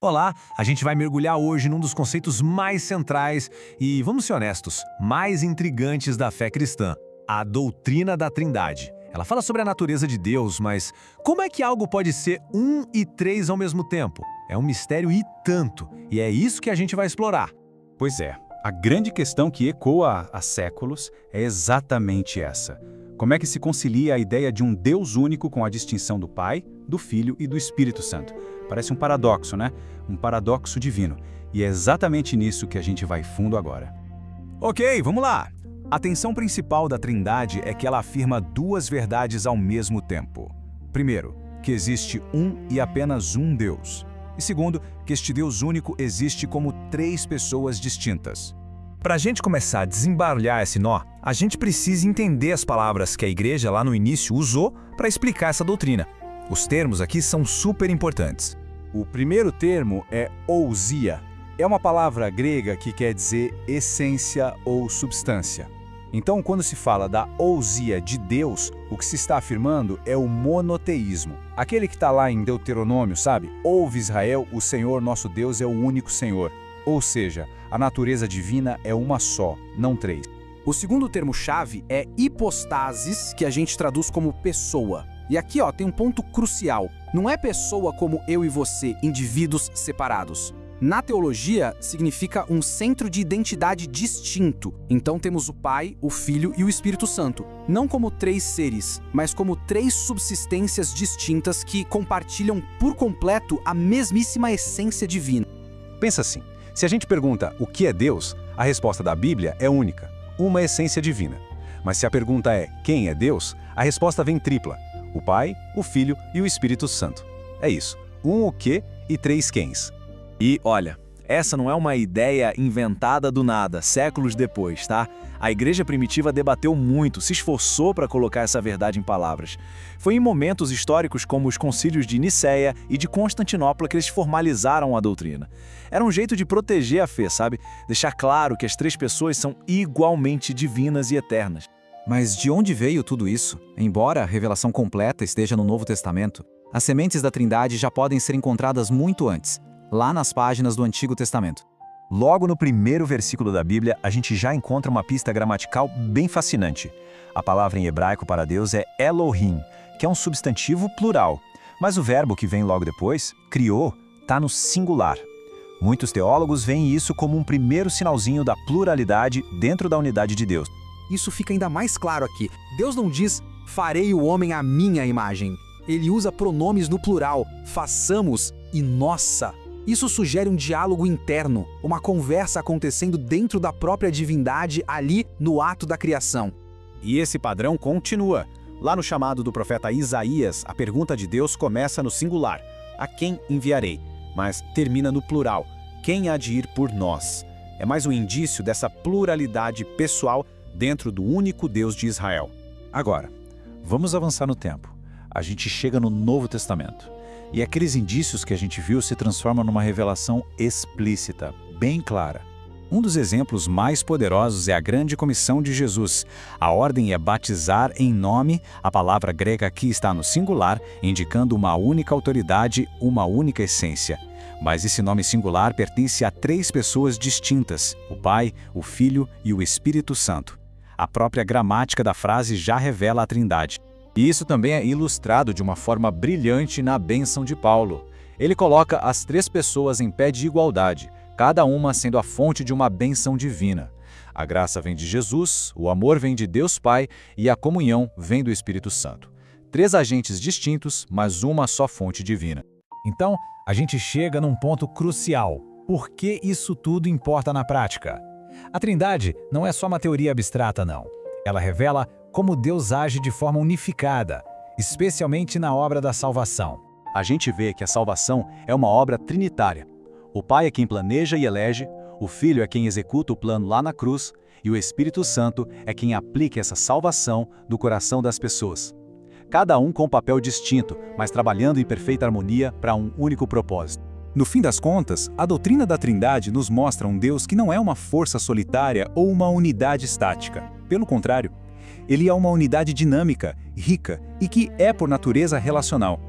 Olá, a gente vai mergulhar hoje num dos conceitos mais centrais e, vamos ser honestos, mais intrigantes da fé cristã, a doutrina da Trindade. Ela fala sobre a natureza de Deus, mas como é que algo pode ser um e três ao mesmo tempo? É um mistério e tanto, e é isso que a gente vai explorar. Pois é, a grande questão que ecoa há séculos é exatamente essa. Como é que se concilia a ideia de um Deus único com a distinção do Pai, do Filho e do Espírito Santo? Parece um paradoxo, né? Um paradoxo divino. E é exatamente nisso que a gente vai fundo agora. Ok, vamos lá! A tensão principal da Trindade é que ela afirma duas verdades ao mesmo tempo. Primeiro, que existe um e apenas um Deus. E segundo, que este Deus único existe como três pessoas distintas. Para a gente começar a desembaralhar esse nó, a gente precisa entender as palavras que a igreja lá no início usou para explicar essa doutrina. Os termos aqui são super importantes. O primeiro termo é ousia. É uma palavra grega que quer dizer essência ou substância. Então, quando se fala da ousia de Deus, o que se está afirmando é o monoteísmo. Aquele que está lá em Deuteronômio, sabe? Ouve Israel, o Senhor nosso Deus é o único Senhor. Ou seja, a natureza divina é uma só, não três. O segundo termo-chave é hipostasis, que a gente traduz como pessoa. E aqui, tem um ponto crucial. Não é pessoa como eu e você, indivíduos separados. Na teologia, significa um centro de identidade distinto. Então temos o Pai, o Filho e o Espírito Santo. Não como três seres, mas como três subsistências distintas que compartilham por completo a mesmíssima essência divina. Pensa assim, se a gente pergunta o que é Deus, a resposta da Bíblia é única, uma essência divina. Mas se a pergunta é quem é Deus, a resposta vem tripla. O Pai, o Filho e o Espírito Santo. É isso, um o quê e três quens. E olha, essa não é uma ideia inventada do nada, séculos depois, tá? A igreja primitiva debateu muito, se esforçou para colocar essa verdade em palavras. Foi em momentos históricos como os concílios de Nicéia e de Constantinopla que eles formalizaram a doutrina. Era um jeito de proteger a fé, sabe? Deixar claro que as três pessoas são igualmente divinas e eternas. Mas de onde veio tudo isso? Embora a revelação completa esteja no Novo Testamento, as sementes da Trindade já podem ser encontradas muito antes, lá nas páginas do Antigo Testamento. Logo no primeiro versículo da Bíblia, a gente já encontra uma pista gramatical bem fascinante. A palavra em hebraico para Deus é Elohim, que é um substantivo plural. Mas o verbo que vem logo depois, criou, está no singular. Muitos teólogos veem isso como um primeiro sinalzinho da pluralidade dentro da unidade de Deus. Isso fica ainda mais claro aqui. Deus não diz, farei o homem à minha imagem. Ele usa pronomes no plural, façamos e nossa. Isso sugere um diálogo interno, uma conversa acontecendo dentro da própria divindade ali no ato da criação. E esse padrão continua. Lá no chamado do profeta Isaías, a pergunta de Deus começa no singular, a quem enviarei? Mas termina no plural, quem há de ir por nós? É mais um indício dessa pluralidade pessoal dentro do único Deus de Israel. Agora, vamos avançar no tempo. A gente chega no Novo Testamento. E aqueles indícios que a gente viu se transformam numa revelação explícita, bem clara. Um dos exemplos mais poderosos é a grande comissão de Jesus. A ordem é batizar em nome, a palavra grega aqui está no singular, indicando uma única autoridade, uma única essência. Mas esse nome singular pertence a três pessoas distintas, o Pai, o Filho e o Espírito Santo. A própria gramática da frase já revela a Trindade. E isso também é ilustrado de uma forma brilhante na bênção de Paulo. Ele coloca as três pessoas em pé de igualdade, cada uma sendo a fonte de uma bênção divina. A graça vem de Jesus, o amor vem de Deus Pai e a comunhão vem do Espírito Santo. Três agentes distintos, mas uma só fonte divina. Então, a gente chega num ponto crucial. Por que isso tudo importa na prática? A Trindade não é só uma teoria abstrata, não. Ela revela como Deus age de forma unificada, especialmente na obra da salvação. A gente vê que a salvação é uma obra trinitária. O Pai é quem planeja e elege, o Filho é quem executa o plano lá na cruz e o Espírito Santo é quem aplica essa salvação no coração das pessoas. Cada um com um papel distinto, mas trabalhando em perfeita harmonia para um único propósito. No fim das contas, a doutrina da Trindade nos mostra um Deus que não é uma força solitária ou uma unidade estática. Pelo contrário, ele é uma unidade dinâmica, rica e que é por natureza relacional.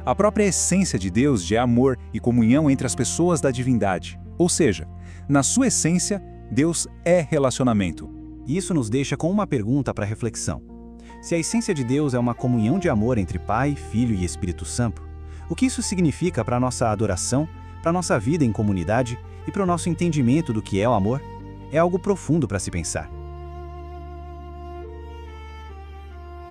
A própria essência de Deus já é amor e comunhão entre as pessoas da divindade. Ou seja, na sua essência, Deus é relacionamento. Isso nos deixa com uma pergunta para reflexão. Se a essência de Deus é uma comunhão de amor entre Pai, Filho e Espírito Santo, o que isso significa para a nossa adoração, para a nossa vida em comunidade e para o nosso entendimento do que é o amor? É algo profundo para se pensar.